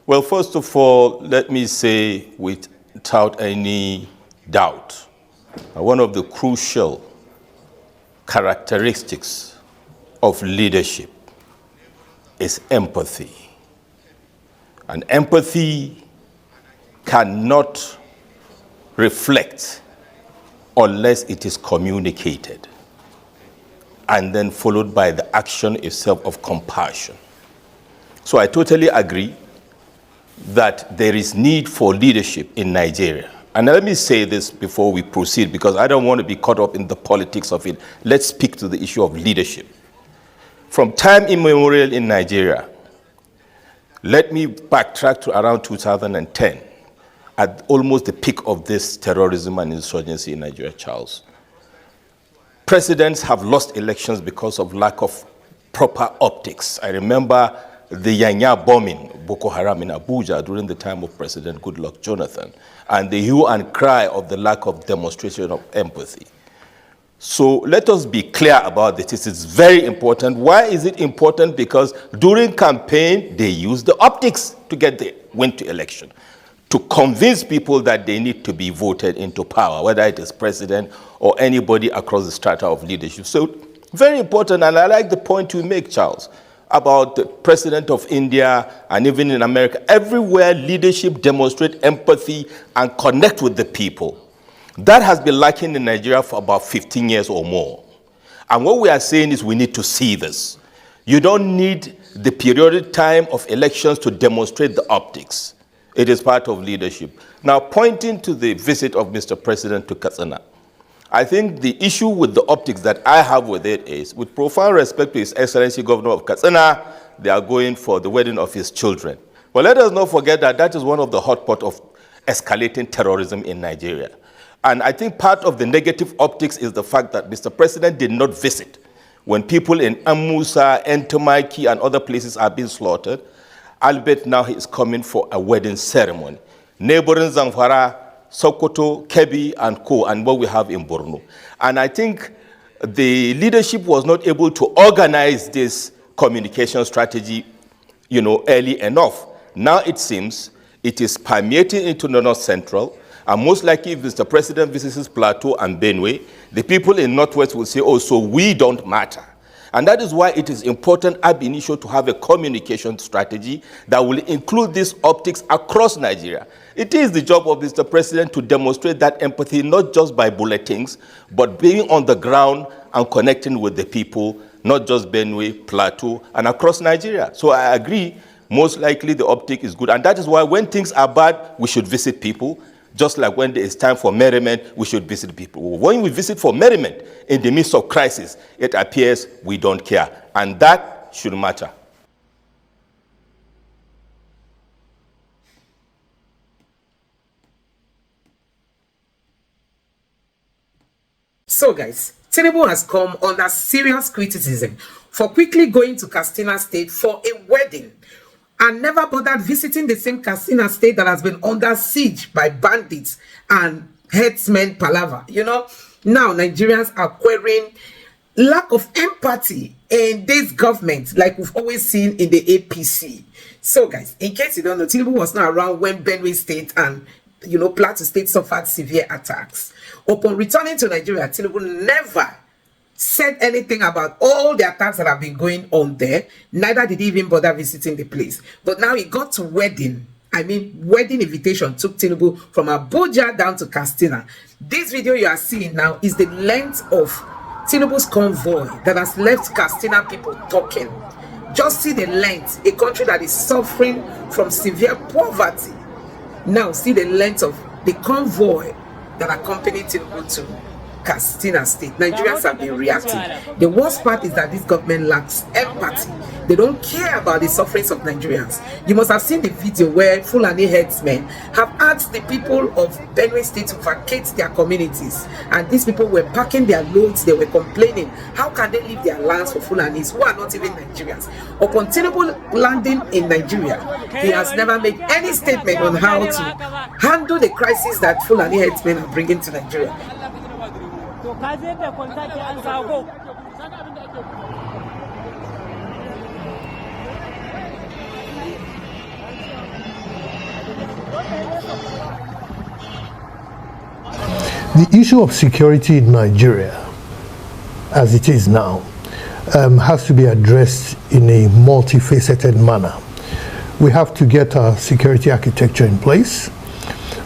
Well, first of all, let me say without any doubt, one of the crucial characteristics of leadership is empathy. And empathy cannot reflect unless it is communicated, and then followed by the action itself of compassion. So I totally agree that there is need for leadership in Nigeria. And let me say this before we proceed, because I don't want to be caught up in the politics of it. Let's speak to the issue of leadership. From time immemorial in Nigeria, let me backtrack to around 2010, at almost the peak of this terrorism and insurgency in Nigeria, Charles. Presidents have lost elections because of lack of proper optics. I remember the Yanya bombing, Boko Haram in Abuja during the time of President Goodluck Jonathan, and the hue and cry of the lack of demonstration of empathy. So let us be clear about this. This is very important. Why is it important? Because during campaign, they use the optics to get the win to election, to convince people that they need to be voted into power, whether it is president or anybody across the strata of leadership. So very important, and I like the point you make, Charles, about the president of India and even in America. Everywhere leadership demonstrate empathy and connect with the people. That has been lacking in Nigeria for about 15 years or more. And what we are saying is we need to see this. You don't need the periodic time of elections to demonstrate the optics. It is part of leadership. Now, pointing to the visit of Mr. President to Katsina, I think the issue with the optics that I have with it is, with profound respect to His Excellency Governor of Katsina, they are going for the wedding of his children. But let us not forget that that is one of the hotspot of escalating terrorism in Nigeria. And I think part of the negative optics is the fact that Mr. President did not visit when people in Amusa, Entomaki, and other places are being slaughtered. Albeit now he is coming for a wedding ceremony. Neighboring Zamfara, Sokoto, Kebbi, and Co., and what we have in Borno. And I think the leadership was not able to organize this communication strategy, early enough. Now it seems it is permeating into the North Central, and most likely if Mr. President visits Plateau and Benue, the people in Northwest will say, oh, so we don't matter. And that is why it is important ab initio to have a communication strategy that will include these optics across Nigeria. It is the job of Mr. President to demonstrate that empathy, not just by bulletins, but being on the ground and connecting with the people, not just Benue, Plateau, and across Nigeria. So I agree, most likely the optic is good. And that is why when things are bad, we should visit people. Just like when there is time for merriment, we should visit people. When we visit for merriment in the midst of crisis, it appears we don't care. And that should matter. So guys, Tinubu has come under serious criticism for quickly going to Katsina State for a wedding and never bothered visiting the same Katsina State that has been under siege by bandits and herdsmen palaver. Now Nigerians are querying lack of empathy in this government, like we've always seen in the APC. So guys, in case you don't know, Tinubu was not around when Benue State and Plateau State suffered severe attacks. Upon returning to Nigeria, Tinubu never said anything about all the attacks that have been going on there. Neither did he even bother visiting the place. But now he got to wedding invitation took Tinubu from Abuja down to Katsina. This video you are seeing now is the length of Tinubu's convoy that has left Katsina people talking. Just see the length, a country that is suffering from severe poverty. Now see the length of the convoy that accompanied Tinubu to Katsina State. Nigerians have been reacting. The worst part is that this government lacks empathy. They don't care about the sufferings of Nigerians. You must have seen the video where Fulani headsmen have asked the people of Benue State to vacate their communities, and these people were packing their loads. They were complaining, how can they leave their lands for Fulanis who are not even Nigerians? Upon Tinubu landing in Nigeria, he has never made any statement on how to handle the crisis that Fulani headsmen are bringing to Nigeria. The issue of security in Nigeria, as it is now, has to be addressed in a multifaceted manner. We have to get our security architecture in place.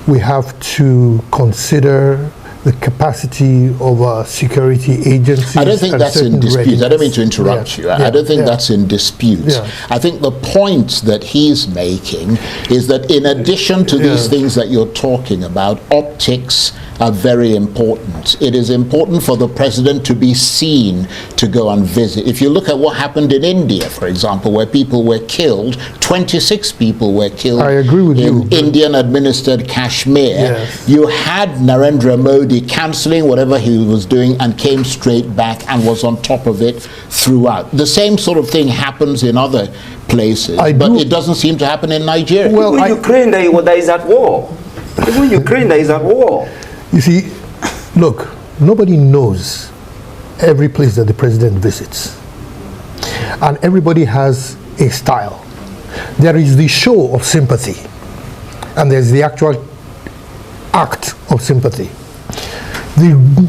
We have to consider the capacity of our security agencies. I don't think that's in dispute. I don't mean to interrupt you. I don't think that's in dispute. I think the point that he's making is that in addition to these things that you're talking about, optics are very important. It is important for the president to be seen to go and visit. If you look at what happened in India, for example, where people were killed, 26 people were killed. I agree with in Indian-administered Kashmir. You had Narendra Modi cancelling whatever he was doing and came straight back and was on top of it throughout. The same sort of thing happens in other places, but it doesn't seem to happen in Nigeria. Well, even Ukraine, that is at war. Even Ukraine, that is at war. You see, look, nobody knows every place that the president visits. And everybody has a style. There is the show of sympathy, and there's the actual act of sympathy.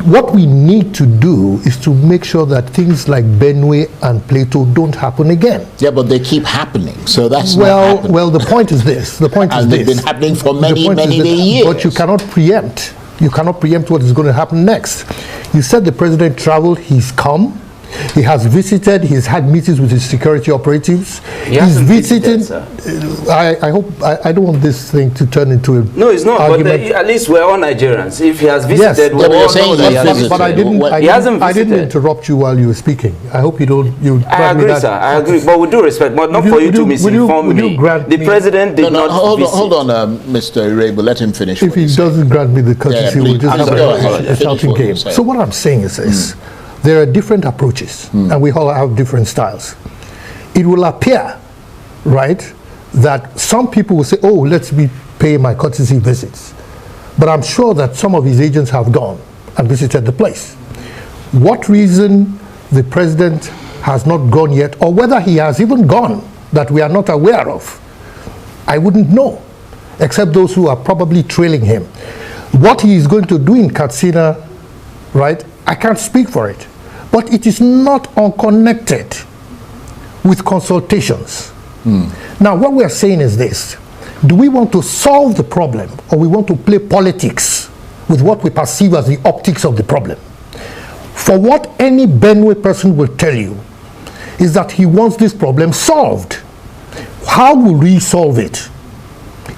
What we need to do is to make sure that things like Benue and Plateau don't happen again. Yeah, but they keep happening, so that's well. The point is this. The point is this. They've been happening for many years. But you cannot preempt. You cannot preempt what is going to happen next. You said the president traveled. He's come. He has visited. He's had meetings with his security operatives. He's visited. I hope. I don't want this thing to turn into a no. It's not. argument. But at least we're all Nigerians. If he has visited, but I didn't interrupt you while you were speaking. I hope you don't. I agree, sir. I agree. But with due respect, but not for you to misinform me. The president did not visit. Hold on, Mr. Irebo. Let him finish. If he doesn't grant me the courtesy, we'll just have a shouting game. So what I'm saying is this. There are different approaches, and we all have different styles. It will appear, right, that some people will say, oh, let me pay my courtesy visits. But I'm sure that some of his agents have gone and visited the place. What reason the president has not gone yet, or whether he has even gone that we are not aware of, I wouldn't know, except those who are probably trailing him. What he is going to do in Katsina, right, I can't speak for it, but it is not unconnected with consultations. Now, what we are saying is this. Do we want to solve the problem, or we want to play politics with what we perceive as the optics of the problem? For what any Benue person will tell you is that he wants this problem solved. How will we solve it?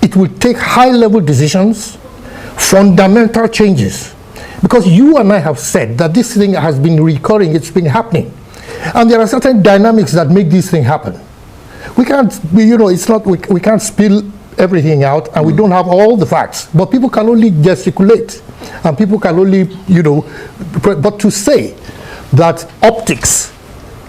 It will take high-level decisions, fundamental changes. Because you and I have said that this thing has been recurring, it's been happening. And there are certain dynamics that make this thing happen. We can't, we can't spill everything out, and we don't have all the facts. But people can only gesticulate, and people can only, but to say that optics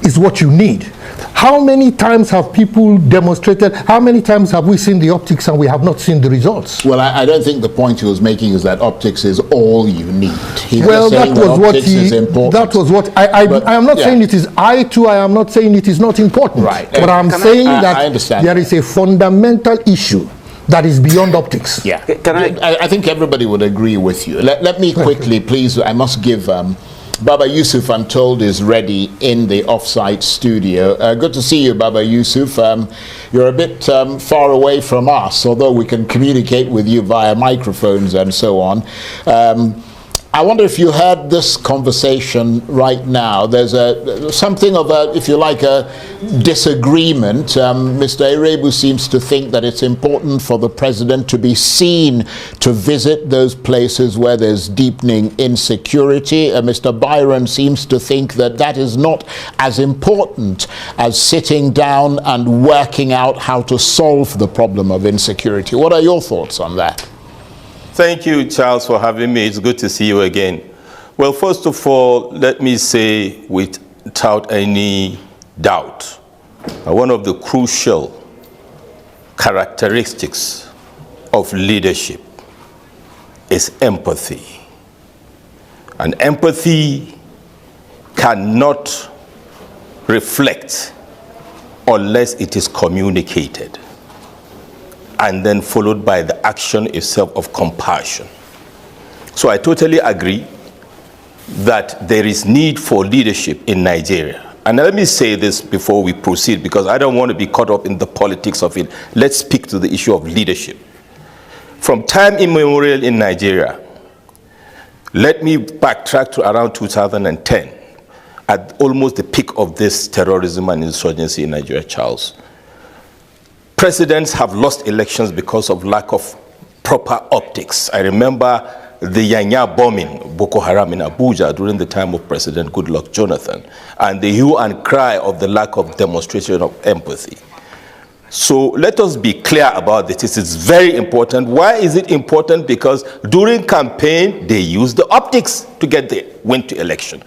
is what you need. How many times have people demonstrated, how many times have we seen the optics and we have not seen the results? Well, I don't think the point he was making is that optics is all you need. That was what I am not saying it is. I am not saying it is not important. Right. But I'm saying that there is a fundamental issue that is beyond optics. Yeah. I think everybody would agree with you. Let me quickly, please, I must give... Baba Yusuf, I'm told, is ready in the off-site studio. Good to see you, Baba Yusuf. You're a bit far away from us, although we can communicate with you via microphones and so on. I wonder if you heard this conversation right now. There's something of a, if you like, a disagreement. Mr. Irebo seems to think that it's important for the president to be seen to visit those places where there's deepening insecurity. Mr. Byron seems to think that that is not as important as sitting down and working out how to solve the problem of insecurity. What are your thoughts on that? Thank you, Charles, for having me. It's good to see you again. Well, first of all, let me say without any doubt, one of the crucial characteristics of leadership is empathy. And empathy cannot reflect unless it is communicated. and then followed by the action itself of compassion. So I totally agree that there is need for leadership in Nigeria. And let me say this before we proceed, because I don't want to be caught up in the politics of it. Let's speak to the issue of leadership. From time immemorial in Nigeria, let me backtrack to around 2010, at almost the peak of this terrorism and insurgency in Nigeria, Charles. Presidents have lost elections because of lack of proper optics. I remember the Yanya bombing, Boko Haram in Abuja during the time of President Goodluck Jonathan, and the hue and cry of the lack of demonstration of empathy. So let us be clear about this. This is very important. Why is it important? Because during campaign, they use the optics to get the win to election,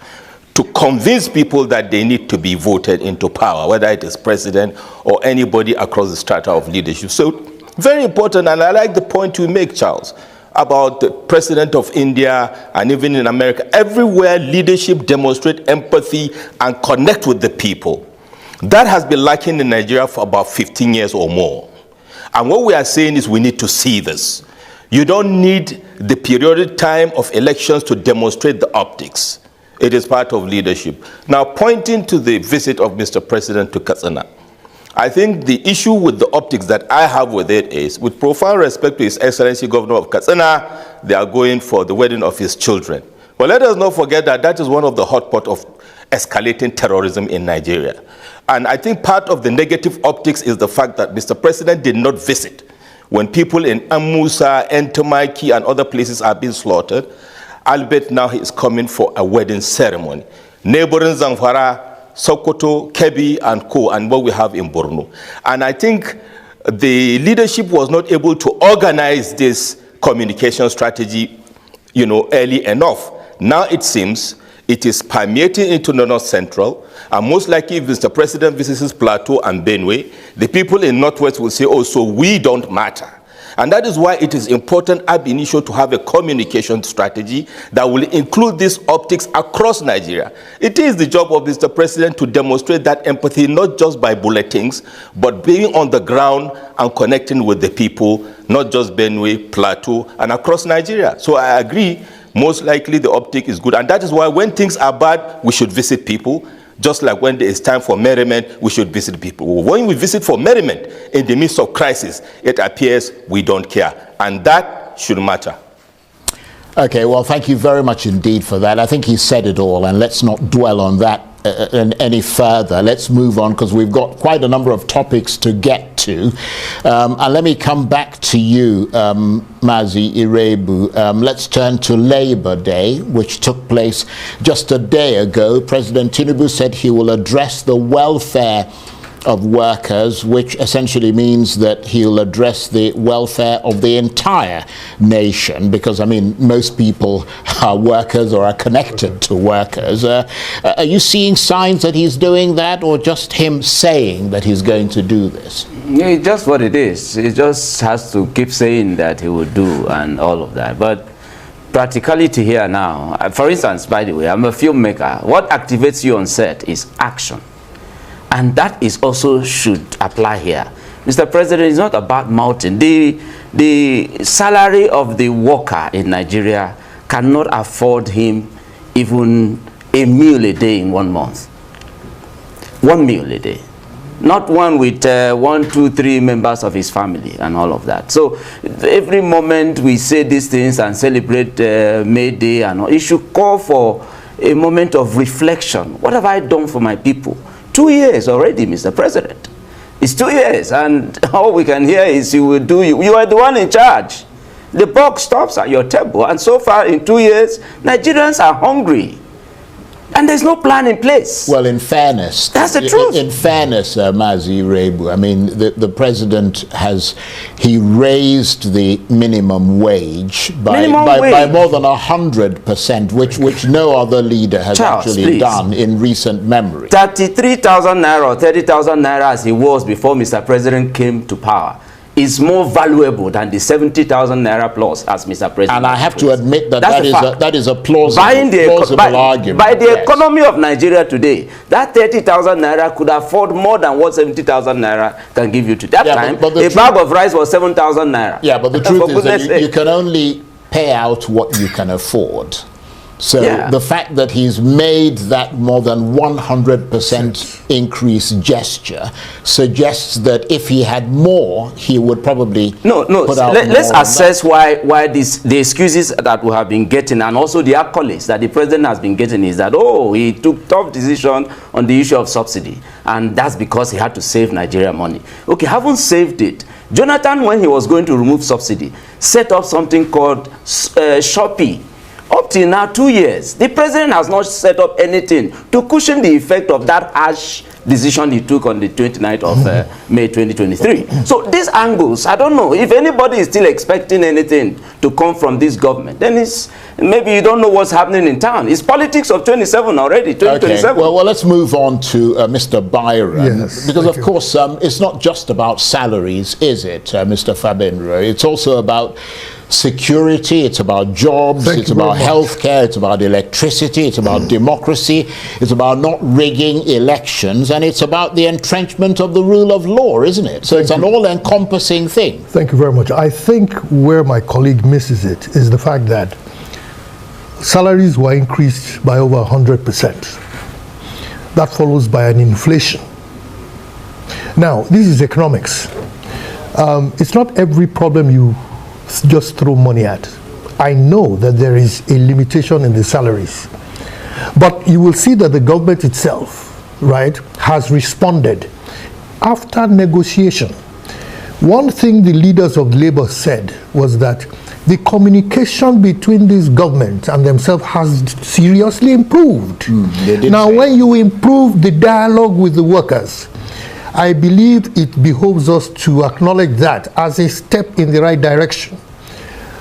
to convince people that they need to be voted into power, whether it is president or anybody across the strata of leadership. So very important, and I like the point you make, Charles, about the president of India and even in America. Everywhere leadership demonstrate empathy and connect with the people. That has been lacking in Nigeria for about 15 years or more. And what we are saying is we need to see this. You don't need the periodic time of elections to demonstrate the optics. It is part of leadership. Now, pointing to the visit of Mr. President to Katsina, I think the issue with the optics that I have with it is, with profound respect to His Excellency Governor of Katsina, they are going for the wedding of his children. But let us not forget that that is one of the hot pot of escalating terrorism in Nigeria. And I think part of the negative optics is the fact that Mr. President did not visit when people in Amusa, Entomaki, and other places are being slaughtered. Albeit now he is coming for a wedding ceremony. Neighboring Zamfara, Sokoto, Kebbi, and Co., and what we have in Borno. And I think the leadership was not able to organize this communication strategy, early enough. Now it seems it is permeating into the North Central, and most likely if Mr. President visits Plateau and Benue, the people in Northwest will say, oh, so we don't matter. And that is why it is important ab initio to have a communication strategy that will include these optics across Nigeria. It is the job of Mr. President to demonstrate that empathy, not just by bulletins, but being on the ground and connecting with the people, not just Benue, Plateau, and across Nigeria. So I agree, most likely the optic is good. And that is why when things are bad, we should visit people. Just like when there is time for merriment, we should visit people. When we visit for merriment in the midst of crisis, it appears we don't care. And that should matter. Okay, well, thank you very much indeed for that. I think he said it all, and let's not dwell on that any further. Let's move on, because we've got quite a number of topics to get to. And let me come back to you, Mazi Irebu. Let's turn to Labor Day, which took place just a day ago. President Tinubu said he will address the welfare of workers, which essentially means that he'll address the welfare of the entire nation, because, I mean, most people are workers or are connected to workers. Are you seeing signs that he's doing that, or just him saying that he's going to do this? Yeah, just what it is. He just has to keep saying that he will do and all of that. But practicality here now, for instance, by the way, I'm a filmmaker. What activates you on set is action. And that is also should apply here. Mr. President, it's not about mounting. The salary of the worker in Nigeria cannot afford him even a meal a day in 1 month. 1 meal a day. Not one with 1, 2, 3 members of his family and all of that. So every moment we say these things and celebrate May Day and all, it should call for a moment of reflection. What have I done for my people? 2 years already, Mr. President. It's 2 years, and all we can hear is you will do, you are the one in charge. The buck stops at your table, and so far in 2 years, Nigerians are hungry. And there's no plan in place. Well, in fairness, that's the truth. In fairness, Mazi Irebu, I mean, the president he raised the minimum wage by more than 100%, which no other leader has actually done in recent memory. 33,000 naira or 30,000 naira as he was before Mr. President came to power is more valuable than the 70,000 naira plus, as Mr. President. And I have to admit that that is a plausible argument. By the economy of Nigeria today, that 30,000 naira could afford more than what 70,000 naira can give you today. That time, a bag of rice was 7,000 naira. Yeah, but the truth is that you can only pay out what you can afford. So the fact that he's made that more than 100% increase gesture suggests that if he had more, he would probably put out let's assess why the excuses that we have been getting, and also the accolades that the president has been getting, is that, oh, he took tough decision on the issue of subsidy, and that's because he had to save Nigeria money. Okay, haven't saved it. Jonathan, when he was going to remove subsidy, set up something called Shopee. Up till now, 2 years, the president has not set up anything to cushion the effect of that harsh decision he took on the 29th of May 2023. So these angles, I don't know if anybody is still expecting anything to come from this government. Then it's maybe you don't know what's happening in town. It's politics of 27 already, 2027. Okay. Well, let's move on to Mr. Byron. Yes, because of course, it's not just about salaries, is it, Mr. Fabinro? It's also about security, it's about jobs, it's about healthcare, it's about electricity, it's about democracy, it's about not rigging elections, and it's about the entrenchment of the rule of law, isn't it? So it's an all-encompassing thing. Thank you very much. I think where my colleague misses it is the fact that salaries were increased by over 100%. That follows by an inflation. Now, this is economics. It's not every problem you just throw money at. I know that there is a limitation in the salaries, but you will see that the government itself, right, has responded after negotiation. One thing the leaders of Labour said was that the communication between this government and themselves has seriously improved. Now, when you improve the dialogue with the workers, I believe it behoves us to acknowledge that as a step in the right direction.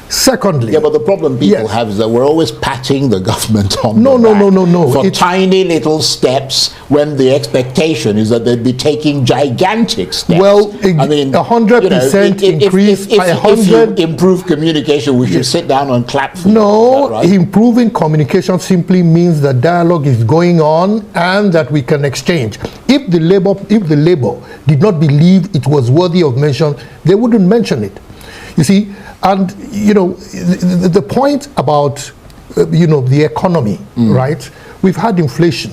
Secondly, but the problem people have is that we're always patting the government on no. for tiny little steps when the expectation is that they'd be taking gigantic steps. Well, 100% increase. If you improve communication, we should sit down and clap for you. Right? Improving communication simply means that dialogue is going on and that we can exchange. If the Labour did not believe it was worthy of mention, they wouldn't mention it. You see. And, the point about, the economy, right? We've had inflation.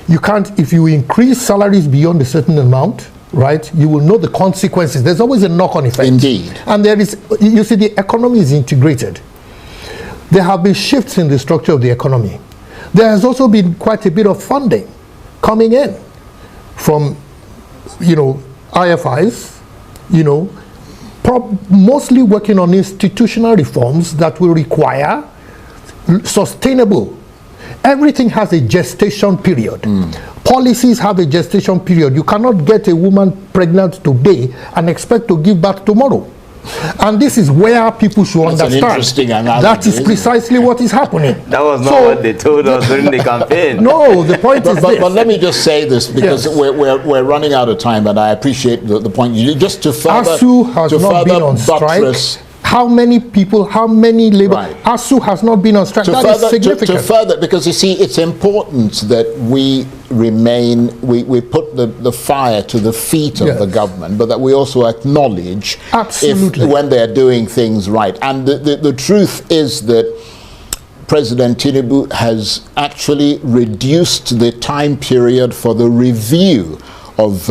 You can't, if you increase salaries beyond a certain amount, right, you will know the consequences. There's always a knock-on effect. Indeed. And there is, you see, the economy is integrated. There have been shifts in the structure of the economy. There has also been quite a bit of funding coming in from, IFIs, mostly working on institutional reforms that will require sustainable. Everything has a gestation period. Policies have a gestation period. You cannot get a woman pregnant today and expect to give birth tomorrow. And this is where people should understand. An interesting analogy, that is precisely what is happening. That was not what they told us during the campaign. No, the point is this. But let me just say this, because we're running out of time, and I appreciate the point. You just to further ASU has not been on strike. How many labor? Right. ASU has not been on strike. That is significant. To further, because you see, it's important that we we put the fire to the feet of the government, but that we also acknowledge when they're doing things right. And the truth is that President Tinubu has actually reduced the time period for the review of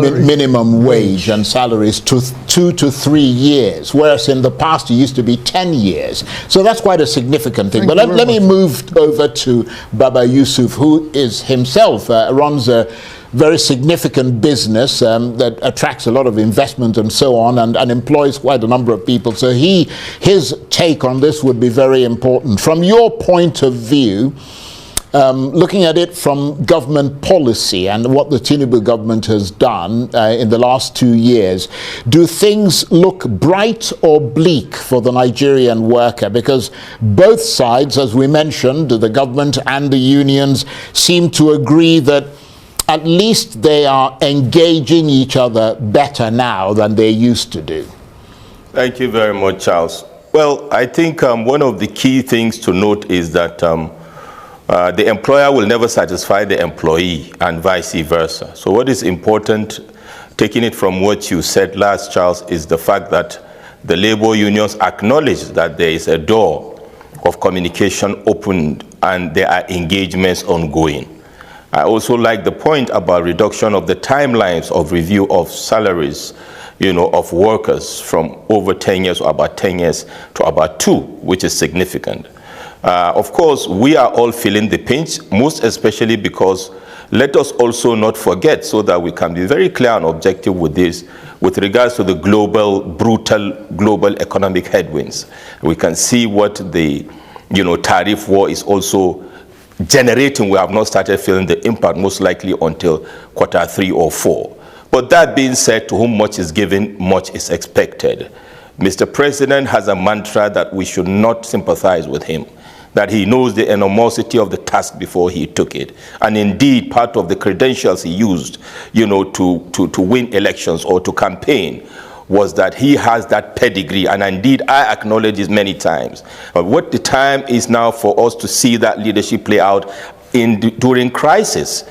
minimum wage and salaries to 2 to 3 years, whereas in the past it used to be 10 years. So that's quite a significant thing. But let me move over to Baba Yusuf, who is himself runs a very significant business that attracts a lot of investment and so on, and employs quite a number of people. So his take on this would be very important. From your point of view, looking at it from government policy and what the Tinubu government has done in the last 2 years, do things look bright or bleak for the Nigerian worker? Because both sides, as we mentioned, the government and the unions, seem to agree that at least they are engaging each other better now than they used to do? Thank you very much, Charles. Well, I think one of the key things to note is that the employer will never satisfy the employee and vice versa. So what is important, taking it from what you said last, Charles, is the fact that the labor unions acknowledge that there is a door of communication opened and there are engagements ongoing. I also like the point about reduction of the timelines of review of salaries, of workers from over 10 years or about 10 years to about 2, which is significant. Of course, we are all feeling the pinch, most especially because let us also not forget, so that we can be very clear and objective with this, with regards to the brutal global economic headwinds. We can see what the tariff war is also generating. We have not started feeling the impact, most likely until quarter 3 or 4. But that being said, to whom much is given, much is expected. Mr. President has a mantra that we should not sympathize with him, that he knows the enormosity of the task before he took it. And indeed, part of the credentials he used, to win elections or to campaign was that he has that pedigree. And indeed, I acknowledge this many times. But what the time is now for us to see that leadership play out during crisis.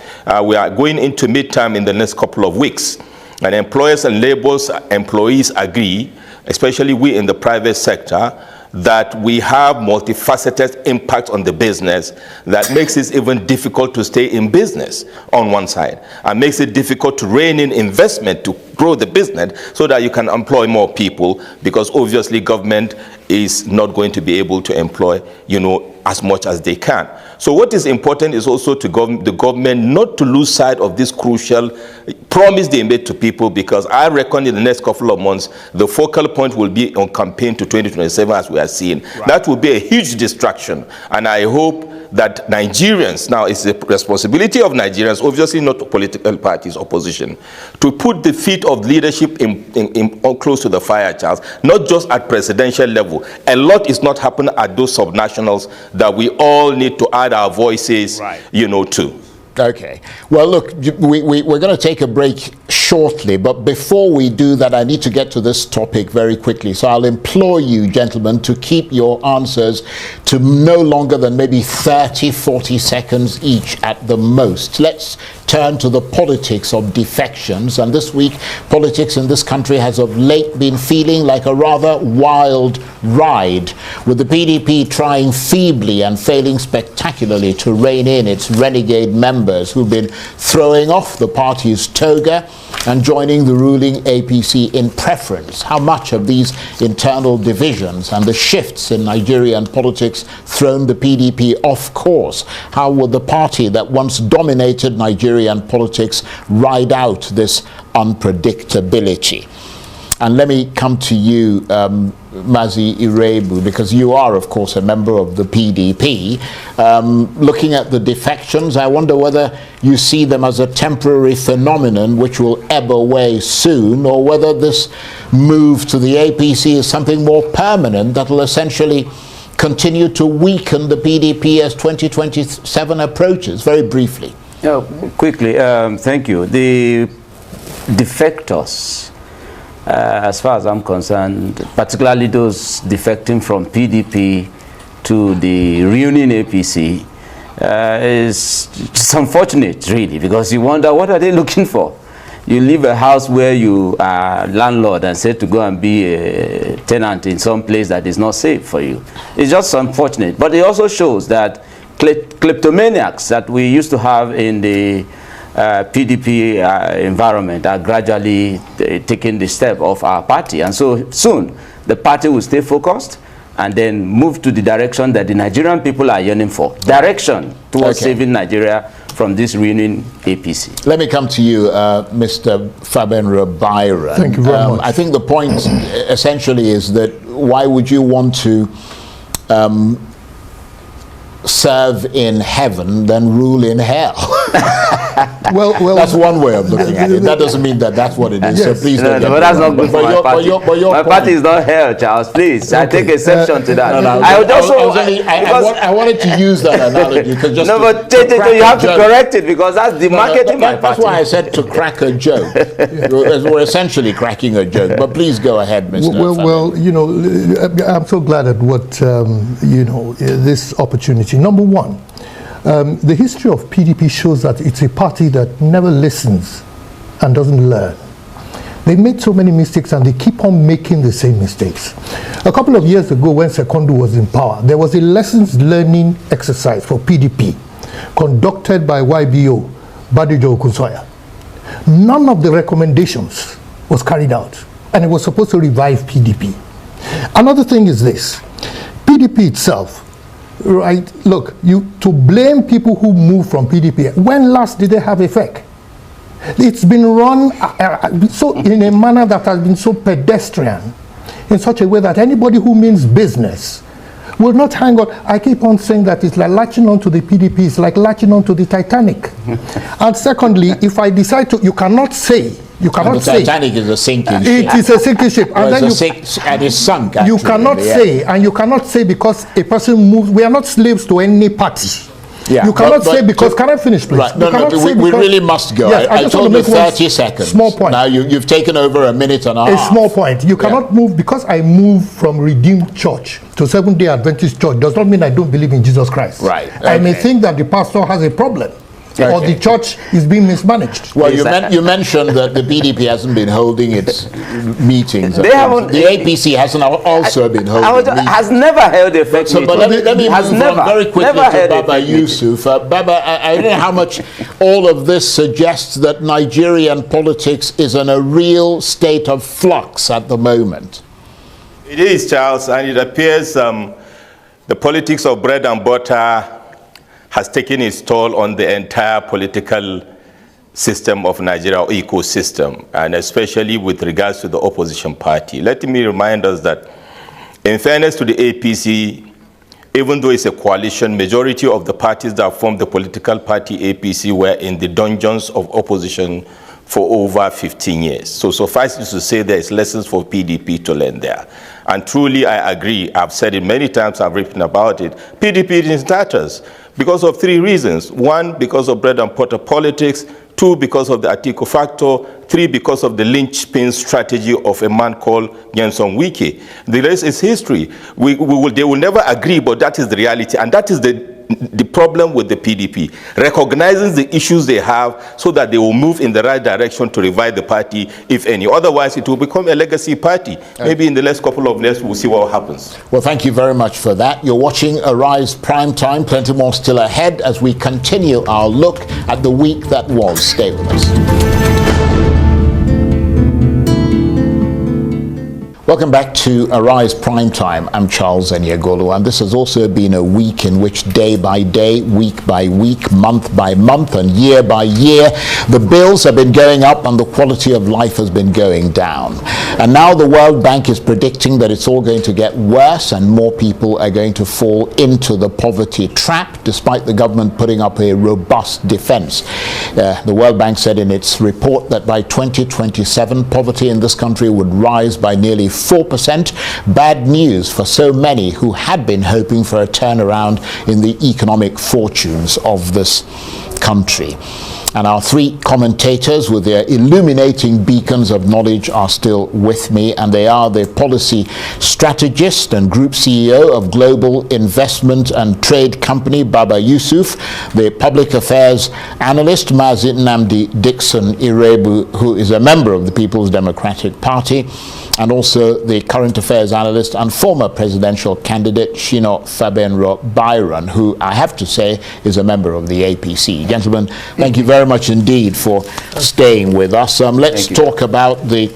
We are going into midterm in the next couple of weeks. And employers and employees agree, especially we in the private sector, that we have multifaceted impact on the business that makes it even difficult to stay in business on one side, and makes it difficult to rein in investment to grow the business so that you can employ more people, because obviously government is not going to be able to employ, as much as they can. So what is important is also to the government not to lose sight of this crucial promise they made to people, because I reckon in the next couple of months, the focal point will be on campaign to 2027, as we are seeing. Right. That will be a huge distraction. And I hope that Nigerians, now it's the responsibility of Nigerians, obviously not political parties, opposition, to put the feet of leadership in close to the fire, Charles, not just at presidential level. A lot is not happening at those subnationals that we all need to add our voices, right, to. Okay. Well, look, we're going to take a break shortly, but before we do that, I need to get to this topic very quickly. So I'll implore you, gentlemen, to keep your answers to no longer than maybe 30, 40 seconds each at the most. Let's turn to the politics of defections. And this week, politics in this country has of late been feeling like a rather wild ride, with the PDP trying feebly and failing spectacularly to rein in its renegade members who've been throwing off the party's toga and joining the ruling APC in preference. How much have these internal divisions and the shifts in Nigerian politics thrown the PDP off course? How will the party that once dominated Nigerian politics ride out this unpredictability? And let me come to you, Mazi Irebu, because you are, of course, a member of the PDP. Looking at the defections, I wonder whether you see them as a temporary phenomenon which will ebb away soon, or whether this move to the APC is something more permanent that will essentially continue to weaken the PDP as 2027 approaches. Very briefly. Quickly, thank you. The defectors, as far as I'm concerned, particularly those defecting from PDP to the reunion APC, it's unfortunate, really, because you wonder, what are they looking for? You leave a house where you are landlord and say to go and be a tenant in some place that is not safe for you. It's just unfortunate. But it also shows that kleptomaniacs that we used to have in the PDP environment are gradually taking the step of our party, and so soon the party will stay focused and then move to the direction that the Nigerian people are yearning for, direction towards saving Nigeria from this reunion APC. Let me come to you, Mr. Fabenra Byron. Thank you very much. I think the point essentially is that why would you want to serve in heaven than rule in hell? Well, that's one way of looking at it. That doesn't mean that that's what it is. Yes. So please No, don't. but that's not good for my party. My party is not hell, Charles. Please, I take exception to that. I wanted to use that analogy because just you have to correct it because that's the marketing. That's why I said to crack a joke. We're essentially cracking a joke. But please go ahead, Mr. Well, you know, I'm so glad at what you know, this opportunity. Number one, the history of PDP shows that it's a party that never listens and doesn't learn. They made so many mistakes and they keep on making the same mistakes. A couple of years ago when Secondo was in power, there was a lessons learning exercise for PDP conducted by YBO, Badijo Okunsoya. None of the recommendations was carried out and it was supposed to revive PDP. Another thing is this, PDP itself, right, look, to blame people who move from PDP, when last did they have effect? It's been run so in a manner that has been so pedestrian, in such a way that anybody who means business will not hang on. I keep on saying that it's like latching on to the PDP, it's like latching on to the Titanic. And secondly, if I decide to, you cannot say, the Titanic is a sinking ship. It is a sinking ship. And then and it's sunk, actually. You cannot say, and you cannot say because a person moves, we are not slaves to any party. Yeah, you cannot say because, can I finish please? Right, we really must go. Yes, I told you 30 seconds. Small point. Now you've taken over a minute and a half. A small point. You cannot move, because I moved from Redeemed Church to Seventh-day Adventist Church does not mean I don't believe in Jesus Christ. Right. Okay. I may think that the pastor has a problem. Okay. Or the church is being mismanaged. Well, you mentioned that the PDP hasn't been holding its meetings. They haven't. The APC hasn't also been holding meetings. Has never held a meeting. But let me move on very quickly to Baba Yusuf. Baba, I don't know how much all of this suggests that Nigerian politics is in a real state of flux at the moment. It is, Charles, and it appears the politics of bread and butter has taken its toll on the entire political system of Nigeria, or ecosystem, and especially with regards to the opposition party. Let me remind us that, in fairness to the APC, even though it's a coalition, majority of the parties that form the political party APC were in the dungeons of opposition for over 15 years. So suffice it to say there is lessons for PDP to learn there. And truly, I agree. I've said it many times, I've written about it. PDP is in tatters because of three reasons. One, because of bread and butter politics. Two, because of the Atiku factor. Three, because of the linchpin strategy of a man called Nyesom Wike. The rest is history. They will never agree, but that is the reality. And that is the problem with the PDP, recognizing the issues they have so that they will move in the right direction to revive the party, if any. Otherwise, it will become a legacy party. Maybe in the next couple of years, we'll see what happens. Well, thank you very much for that. You're watching Arise Prime Time. Plenty more still ahead as we continue our look at the week that was. Stay with us. Welcome back to Arise Prime Time. I'm Charles Enyegolu, and this has also been a week in which day by day, week by week, month by month, and year by year, the bills have been going up and the quality of life has been going down. And now the World Bank is predicting that it's all going to get worse and more people are going to fall into the poverty trap, despite the government putting up a robust defense. The World Bank said in its report that by 2027, poverty in this country would rise by nearly 4%. Bad news for so many who had been hoping for a turnaround in the economic fortunes of this country. And our three commentators with their illuminating beacons of knowledge are still with me, and they are the policy strategist and group CEO of Global Investment and Trade Company, Baba Yusuf, the public affairs analyst, Mazi Nnamdi Dixon Irebu, who is a member of the People's Democratic Party, and also the current affairs analyst and former presidential candidate, Shino Fabenro Byron, who I have to say is a member of the APC. Gentlemen, thank you very much indeed for staying with us. Let's talk about the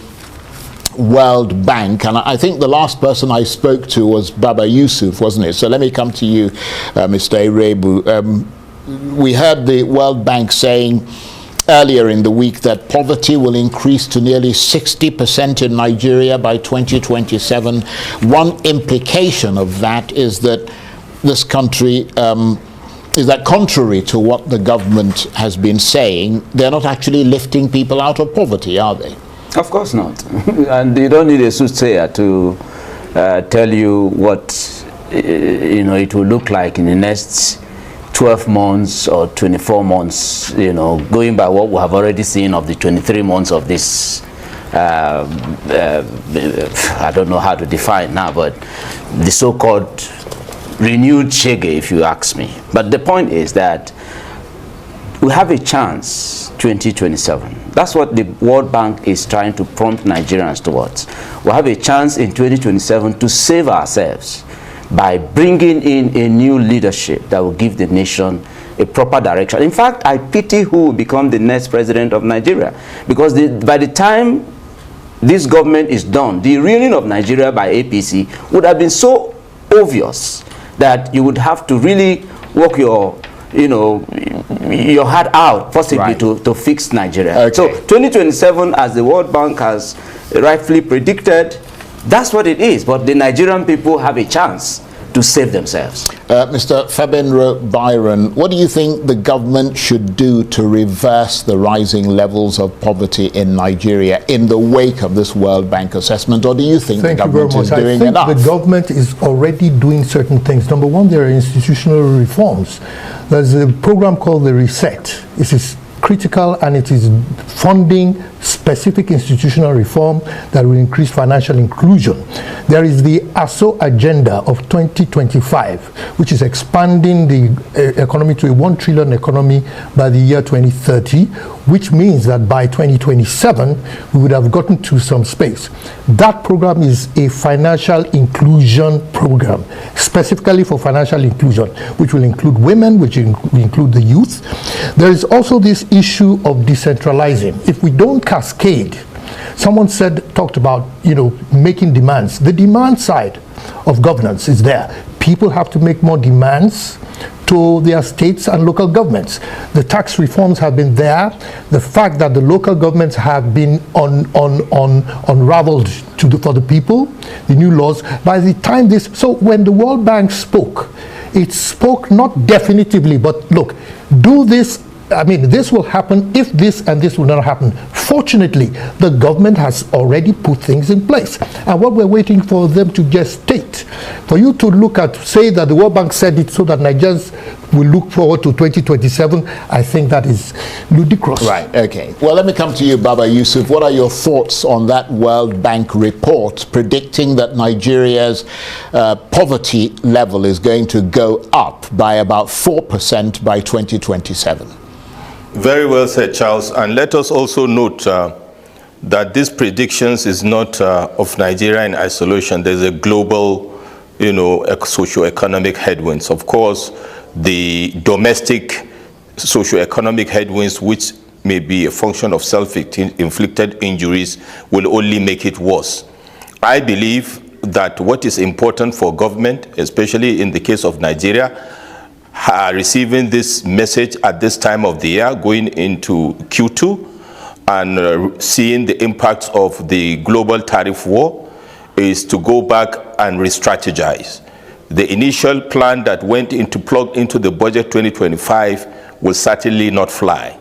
World Bank, and I think the last person I spoke to was Baba Yusuf, wasn't it? So let me come to you, Mr. Irebu. We heard the World Bank saying earlier in the week that poverty will increase to nearly 60% in Nigeria by 2027. One implication of that is that this country is that contrary to what the government has been saying, they're not actually lifting people out of poverty, are they? Of course not. And you don't need a soothsayer to tell you what it will look like in the next 12 months or 24 months, going by what we have already seen of the 23 months of this, I don't know how to define now, but the so-called renewed shege, if you ask me. But the point is that we have a chance 2027. That's what the World Bank is trying to prompt Nigerians towards. We have a chance in 2027 to save ourselves by bringing in a new leadership that will give the nation a proper direction. In fact, I pity who will become the next president of Nigeria, because by the time this government is done, the ruining of Nigeria by APC would have been so obvious that you would have to really work your heart out possibly to fix Nigeria. Okay. So 2027, as the World Bank has rightfully predicted, that's what it is. But the Nigerian people have a chance to save themselves. Mr. Fabenro Byron, what do you think the government should do to reverse the rising levels of poverty in Nigeria in the wake of this World Bank assessment? Or do you think the government is doing enough? I think the government is already doing certain things. Number one, there are institutional reforms. There's a program called the Reset. It is critical, and it is funding specific institutional reform that will increase financial inclusion. There is the ASO agenda of 2025, which is expanding the economy to a 1 trillion economy by the year 2030, which means that by 2027, we would have gotten to some space. That program is a financial inclusion program, specifically for financial inclusion, which will include women, which will include the youth. There is also this issue of decentralizing. If we don't cascade, someone talked about, making demands. The demand side of governance is there. People have to make more demands to their states and local governments. The tax reforms have been there. The fact that the local governments have been unraveled for the people, the new laws. By the time so when the World Bank spoke, it spoke not definitively, but look, do this. This will happen if this and this will not happen. Fortunately, the government has already put things in place. And what we're waiting for them to gestate, for you to look at, say that the World Bank said it so that Nigerians will look forward to 2027, I think that is ludicrous. Right, okay. Well, let me come to you, Baba Yusuf. What are your thoughts on that World Bank report predicting that Nigeria's poverty level is going to go up by about 4% by 2027? Very well said, Charles. And let us also note that these predictions is not of Nigeria in isolation. There's a global, socio-economic headwinds. Of course, the domestic socio-economic headwinds, which may be a function of self-inflicted injuries, will only make it worse. I believe that what is important for government, especially in the case of Nigeria, receiving this message at this time of the year, going into Q2, and seeing the impacts of the global tariff war, is to go back and re-strategize. The initial plan that went plugged into the budget 2025 will certainly not fly.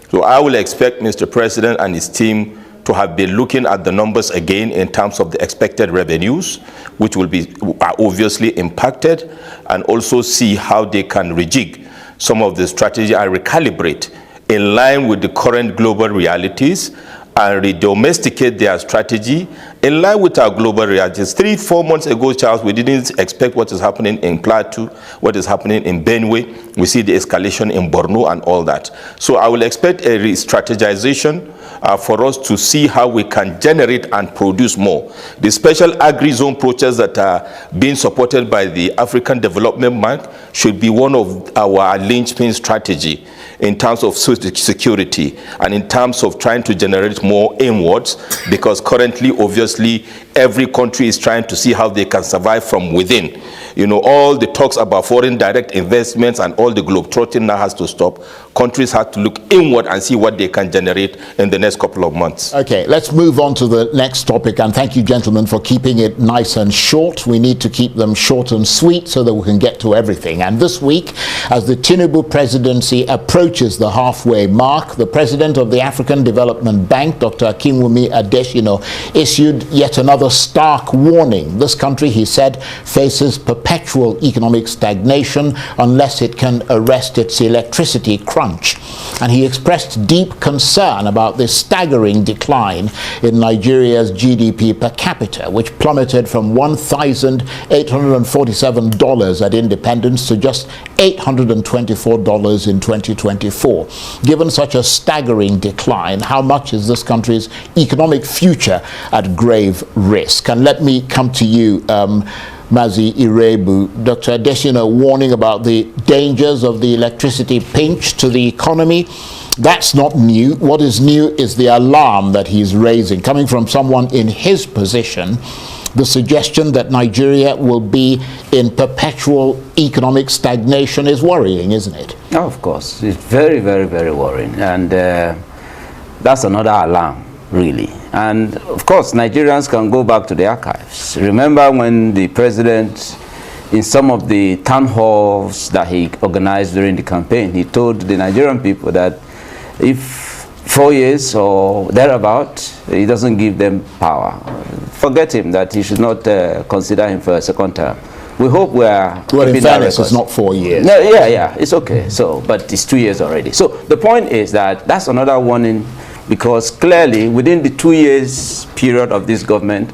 So I will expect Mr. President and his team to have been looking at the numbers again in terms of the expected revenues, which will be obviously impacted, and also see how they can rejig some of the strategy and recalibrate in line with the current global realities, and redomesticate their strategy in line with our global realities. 3-4 months ago, Charles, we didn't expect what is happening in Plateau, what is happening in Benue. We see the escalation in Borno and all that. So I will expect a re-strategization for us to see how we can generate and produce more. The special agri-zone projects that are being supported by the African Development Bank should be one of our linchpin strategy in terms of security and in terms of trying to generate more inwards, because currently, obviously, Every country is trying to see how they can survive from within. You know, all the talks about foreign direct investments and all the globetrotting now has to stop. Countries have to look inward and see what they can generate in the next couple of months. Okay, let's move on to the next topic, and thank you, gentlemen, for keeping it nice and short. We need to keep them short and sweet so that we can get to everything. And this week, as the Tinubu presidency approaches the halfway mark, the president of the African Development Bank, Dr. Akinwumi Adesina, issued yet another stark warning. This country, he said, faces perpetual economic stagnation unless it can arrest its electricity crunch. And he expressed deep concern about this staggering decline in Nigeria's GDP per capita, which plummeted from $1,847 at independence to just $824 in 2024. Given such a staggering decline, how much is this country's economic future at grave risk? And let me come to you, Mazi Irebu. Dr. Adesina warning about the dangers of the electricity pinch to the economy. That's not new. What is new is the alarm that he's raising, coming from someone in his position. The suggestion that Nigeria will be in perpetual economic stagnation is worrying, isn't it? Oh, of course. It's very, very, very worrying. And that's another alarm, really. And of course, Nigerians can go back to the archives. Remember when the president, in some of the town halls that he organized during the campaign, he told the Nigerian people that if 4 years or thereabout, he doesn't give them power, forget him, that he should not consider him for a second term. We hope we are... Well, in fairness, it's not 4 years. No, yeah, it's okay. So, but it's 2 years already. So the point is that that's another warning, because clearly within the 2 years period of this government,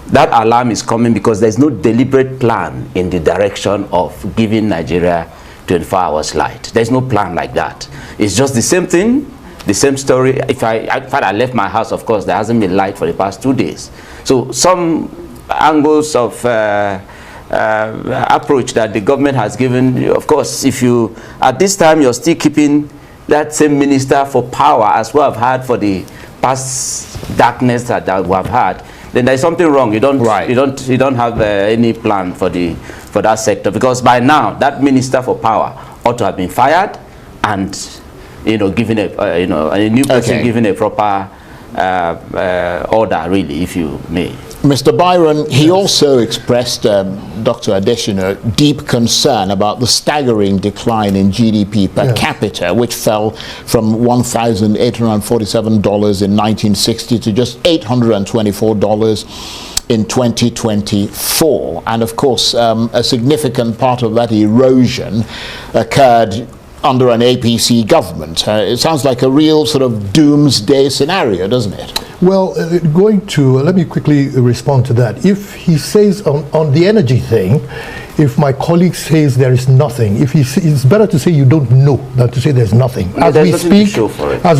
that alarm is coming because there's no deliberate plan in the direction of giving Nigeria 24 hours light. There's no plan like that. It's just the same thing, the same story. If I left my house, of course, there hasn't been light for the past 2 days. So some angles of approach that the government has given, of course, if you, at this time, you're still keeping that same minister for power as we have had for the past darkness that we have had, then there's something wrong. You don't have any plan for that sector, because by now that minister for power ought to have been fired, and given a new person given a proper order, really, if you may. Mr. Byron, he also expressed, Dr. Adesina, deep concern about the staggering decline in GDP per capita, which fell from $1,847 in 1960 to just $824 in 2024. And of course, a significant part of that erosion occurred under an APC government. It sounds like a real sort of doomsday scenario, doesn't it? Well, let me quickly respond to that. If he says on the energy thing, if my colleague says there is nothing, it's better to say you don't know than to say there's nothing. As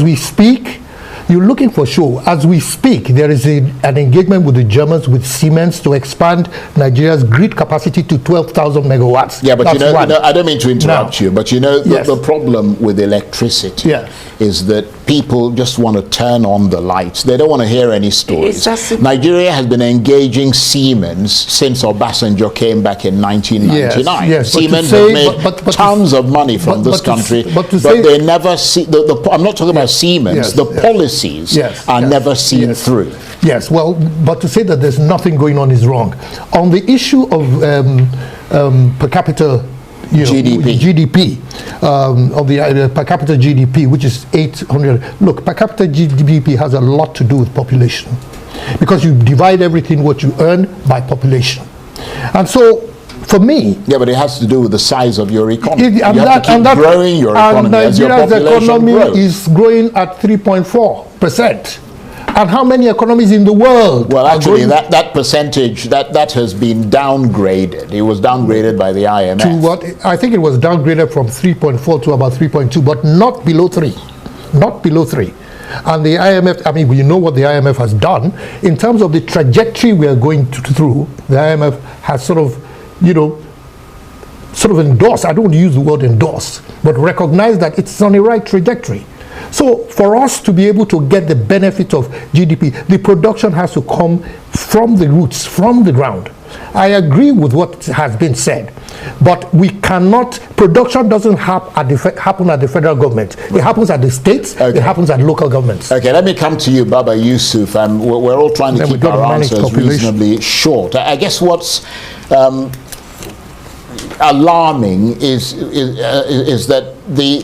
we speak, you're looking for show. As we speak, there is an engagement with the Germans, with Siemens, to expand Nigeria's grid capacity to 12,000 megawatts. Yeah, but I don't mean to interrupt you, but the problem with electricity is that people just want to turn on the lights. They don't want to hear any stories. Nigeria has been engaging Siemens since Obasanjo came back in 1999. Yes, Siemens have made tons of money from this country, but they never see, I'm not talking about Siemens, the policies are never seen through. Yes, well, but to say that there's nothing going on is wrong. On the issue of per capita GDP of the per capita GDP, which is 800. Look, per capita GDP has a lot to do with population, because you divide everything what you earn by population. And so for me, but it has to do with the size of your economy. You have to keep growing your economy as your population economy grows. is growing at 3.4%. And how many economies in the world? Well, actually, that percentage, that has been downgraded. It was downgraded by the IMF. To what? I think it was downgraded from 3.4 to about 3.2, but not below 3. Not below 3. And the IMF, I mean, you know what the IMF has done. In terms of the trajectory we are going through, the IMF has sort of endorsed, I don't want to use the word endorse, but recognize that it's on the right trajectory. So for us to be able to get the benefit of GDP, the production has to come from the roots, from the ground. I agree with what has been said, but we cannot, production doesn't happen at the federal government. It happens at the states, it happens at local governments. Okay, let me come to you, Baba Yusuf. We're all trying to keep our answers reasonably short. I guess what's alarming is that the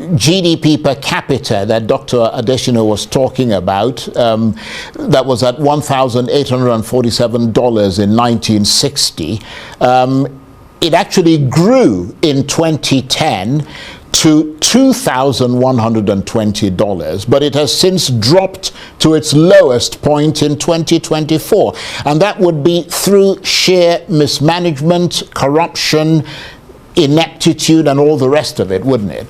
GDP per capita that Dr. Adesina was talking about, that was at $1,847 in 1960, it actually grew in 2010 to $2,120, but it has since dropped to its lowest point in 2024. And that would be through sheer mismanagement, corruption, ineptitude, and all the rest of it, wouldn't it?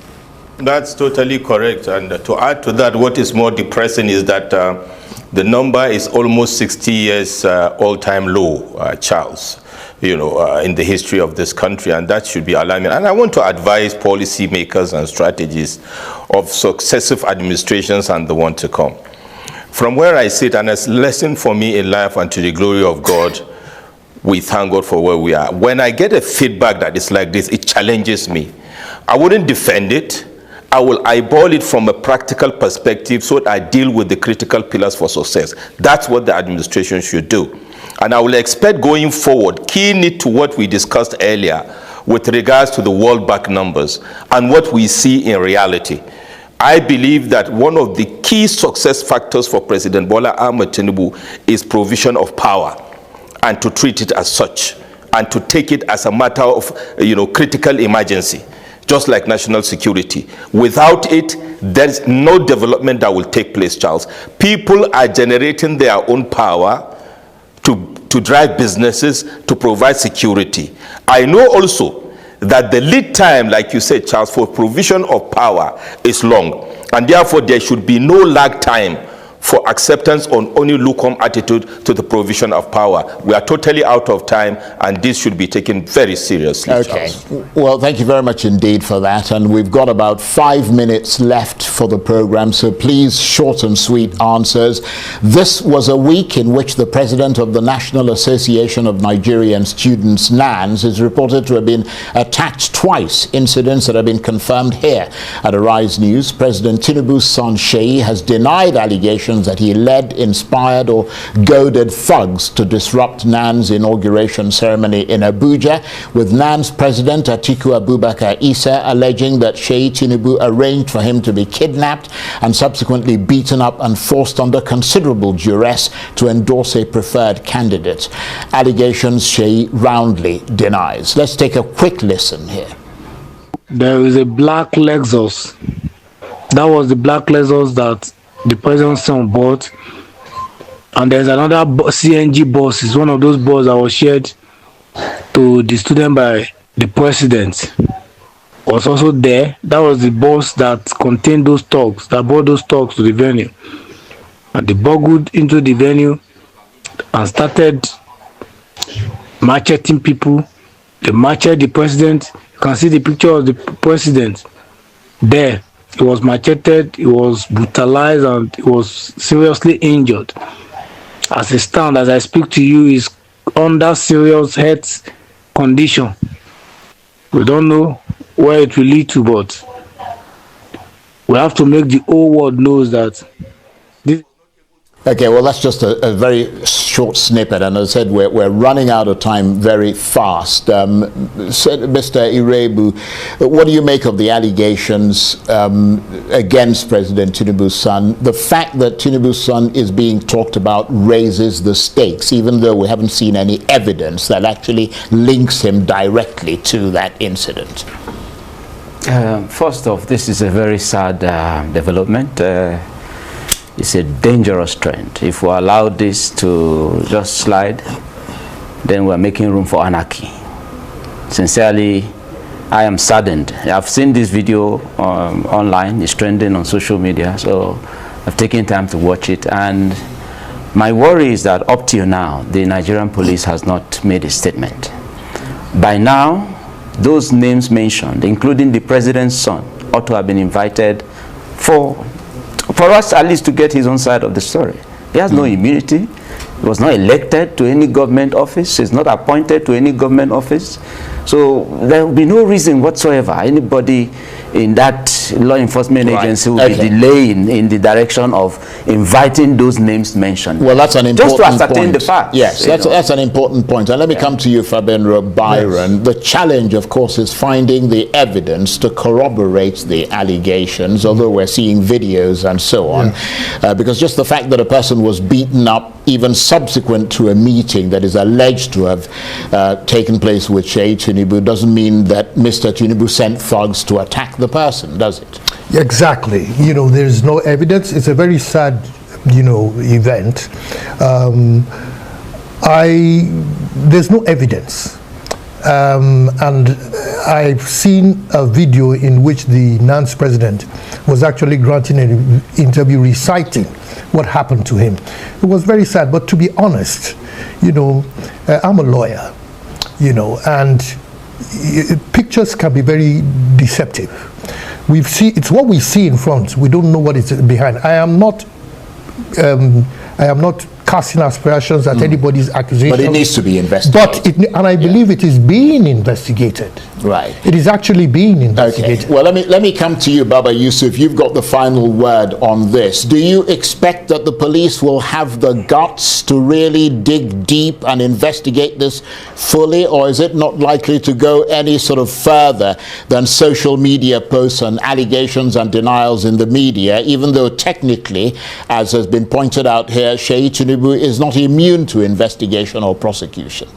That's totally correct. And to add to that, what is more depressing is that the number is almost 60 years all-time low, Charles, in the history of this country, and that should be alarming. And I want to advise policymakers and strategists of successive administrations and the one to come. From where I sit, and as a lesson for me in life and to the glory of God, we thank God for where we are. When I get a feedback that is like this, it challenges me. I wouldn't defend it. I will eyeball it from a practical perspective so that I deal with the critical pillars for success. That's what the administration should do. And I will expect going forward, keying it to what we discussed earlier with regards to the World Bank numbers and what we see in reality. I believe that one of the key success factors for President Bola Ahmed Tinubu is provision of power, and to treat it as such, and to take it as a matter of critical emergency, just like national security. Without it, there's no development that will take place, Charles. People are generating their own power to drive businesses, to provide security. I know also that the lead time, like you said, Charles, for provision of power is long, and therefore there should be no lag time for acceptance on only lukewarm attitude to the provision of power. We are totally out of time, and this should be taken very seriously. Okay. Charles. Well, thank you very much indeed for that. And we've got about 5 minutes left for the program, so please, short and sweet answers. This was a week in which the president of the National Association of Nigerian Students, NANS, is reported to have been attacked twice, incidents that have been confirmed here at Arise News. President Tinubu's son, Sheyi, has denied allegations that he led, inspired, or goaded thugs to disrupt NAN's inauguration ceremony in Abuja, with NAN's president Atiku Abubakar Issa alleging that Sheyi Tinubu arranged for him to be kidnapped and subsequently beaten up and forced under considerable duress to endorse a preferred candidate. Allegations Sheyi roundly denies. Let's take a quick listen here. There is a black Lexus. That was the black Lexus that the president's son bought, and there's another CNG bus. It's one of those buses that was shared to the student by the president. Was also there. That was the bus that contained those thugs, that brought those thugs to the venue, and they burgled into the venue and started macheting people. They macheted the president. You can see the picture of the president there. He was macheted, he was brutalized, and he was seriously injured. As it stands, as I speak to you, he's under serious health condition. We don't know where it will lead to, but we have to make the whole world know that this. Okay, well, that's just a very short snippet, and as I said, we're running out of time very fast. Mr. Irebu, what do you make of the allegations against President Tinubu's son? The fact that Tinubu's son is being talked about raises the stakes, even though we haven't seen any evidence that actually links him directly to that incident. First off, this is a very sad development. It's a dangerous trend. If we allow this to just slide, then we're making room for anarchy. Sincerely, I am saddened. I've seen this video online. It's trending on social media, so I've taken time to watch it. And my worry is that up till now, the Nigerian police has not made a statement. By now, those names mentioned, including the president's son, ought to have been invited for us at least to get his own side of the story. He has no immunity. He was not elected to any government office. He's not appointed to any government office. So there will be no reason whatsoever anybody in that law enforcement agency will be delaying in the direction of inviting those names mentioned. Well, that's an important just to ascertain point. The facts. Yes, that's an important point. And let me come to you, Fabenro Byron. Yes. The challenge, of course, is finding the evidence to corroborate the allegations, although we're seeing videos and so on. Because just the fact that a person was beaten up, even subsequent to a meeting that is alleged to have taken place with Sheyi Tinubu, doesn't mean that Mr. Tinubu sent thugs to attack the person, does it? Exactly. You know, there's no evidence. It's a very sad, you know, event. There's no evidence. And I've seen a video in which the NANS president was actually granting an interview reciting what happened to him. It was very sad, but to be honest, you know, I'm a lawyer, you know, and pictures can be very deceptive. It's what we see in front. We don't know what is behind. I am not casting aspersions at anybody's accusation. But it needs to be investigated. And I believe it is being investigated. Right. It is actually being investigated. Okay. Well, let me come to you, Baba Yusuf. You've got the final word on this. Do you expect that the police will have the guts to really dig deep and investigate this fully, or is it not likely to go any sort of further than social media posts and allegations and denials in the media, even though technically, as has been pointed out here, Sheyi Tinubu is not immune to investigation or prosecution?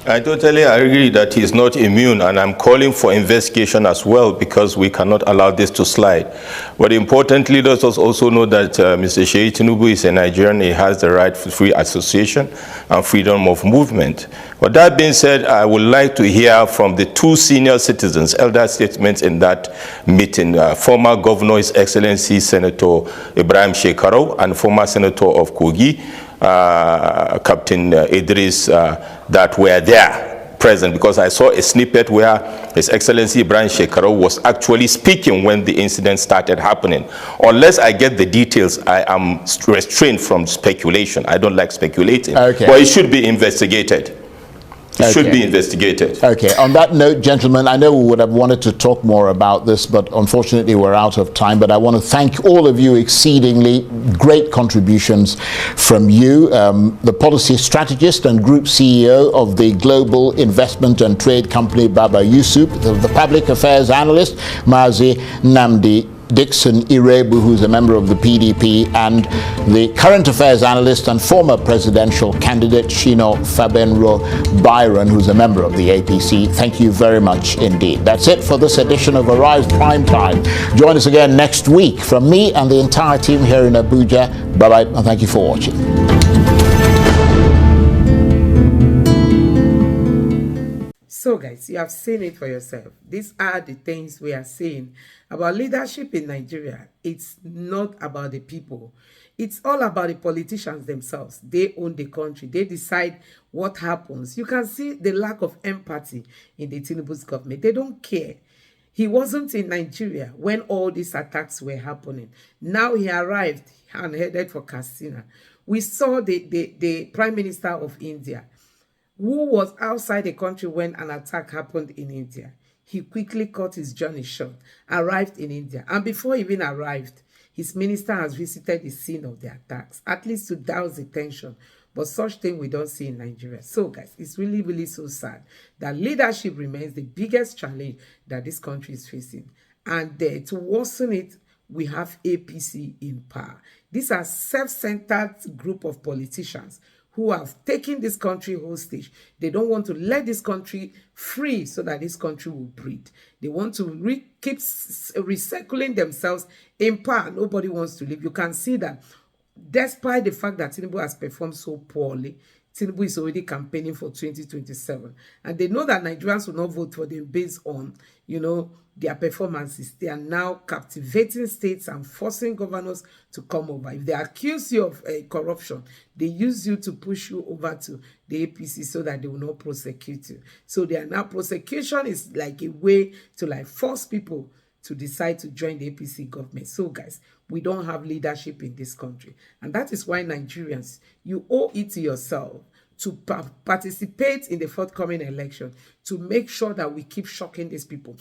I totally agree that he's not immune, and I'm calling for investigation as well, because we cannot allow this to slide. But importantly, let us also know that Mr. Sheyi Tinubu is a Nigerian. He has the right to free association and freedom of movement. But that being said, I would like to hear from the two senior citizens, elder statements in that meeting, former Governor, His Excellency Senator Ibrahim Shekarau, and former Senator of Kogi, Captain Idris, that were there present, because I saw a snippet where His Excellency Ibrahim Shekarau was actually speaking when the incident started happening. Unless I get the details, I am restrained from speculation. I don't like speculating. Okay. But it should be investigated. It should be investigated. Okay. On that note, gentlemen, I know we would have wanted to talk more about this, but unfortunately we're out of time. But I want to thank all of you. Exceedingly great contributions from you. The policy strategist and group CEO of the Global Investment and Trade Company, Baba Yusuf, the public affairs analyst, Mazi Nnamdi Dixon Irebu, who's a member of the PDP, and the current affairs analyst and former presidential candidate, Shino Fabenro Byron, who's a member of the APC. Thank you very much indeed. That's it for this edition of Arise Prime Time. Join us again next week. From me and the entire team here in Abuja, bye-bye, and thank you for watching. So guys, you have seen it for yourself. These are the things we are saying about leadership in Nigeria. It's not about the people. It's all about the politicians themselves. They own the country. They decide what happens. You can see the lack of empathy in the Tinubu's government. They don't care. He wasn't in Nigeria when all these attacks were happening. Now he arrived and headed for Katsina. We saw the Prime Minister of India, who was outside the country when an attack happened in India. He quickly cut his journey short, arrived in India. And before he even arrived, his minister has visited the scene of the attacks, at least to douse the tension. But such thing we don't see in Nigeria. So guys, it's really, really so sad that leadership remains the biggest challenge that this country is facing. And to worsen it, we have APC in power. These are self-centered group of politicians who have taken this country hostage. They don't want to let this country free so that this country will breathe. They want to keep recycling themselves in power. Nobody wants to leave. You can see that despite the fact that Tinubu has performed so poorly, Tinubu is already campaigning for 2027. And they know that Nigerians will not vote for them based on, their performances. They are now captivating states and forcing governors to come over. If they accuse you of corruption, they use you to push you over to the APC so that they will not prosecute you. So they are now, prosecution is like a way to force people to decide to join the APC government. So guys, we don't have leadership in this country. And that is why Nigerians, you owe it to yourself to participate in the forthcoming election, to make sure that we keep shocking these people.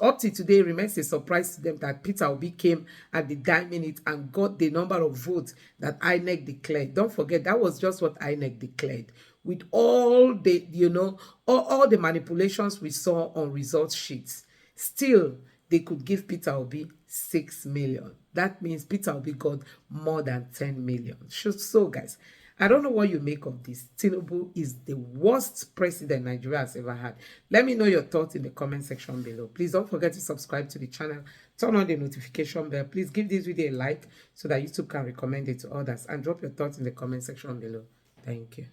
Up to today, it remains a surprise to them that Peter Obi came at the dying minute and got the number of votes that INEC declared. Don't forget, that was just what INEC declared. With all the, all the manipulations we saw on result sheets, still, they could give Peter Obi 6 million. That means Peter Obi got more than 10 million. So, guys, I don't know what you make of this. Tinubu is the worst president Nigeria has ever had. Let me know your thoughts in the comment section below. Please don't forget to subscribe to the channel. Turn on the notification bell. Please give this video a like so that YouTube can recommend it to others. And drop your thoughts in the comment section below. Thank you.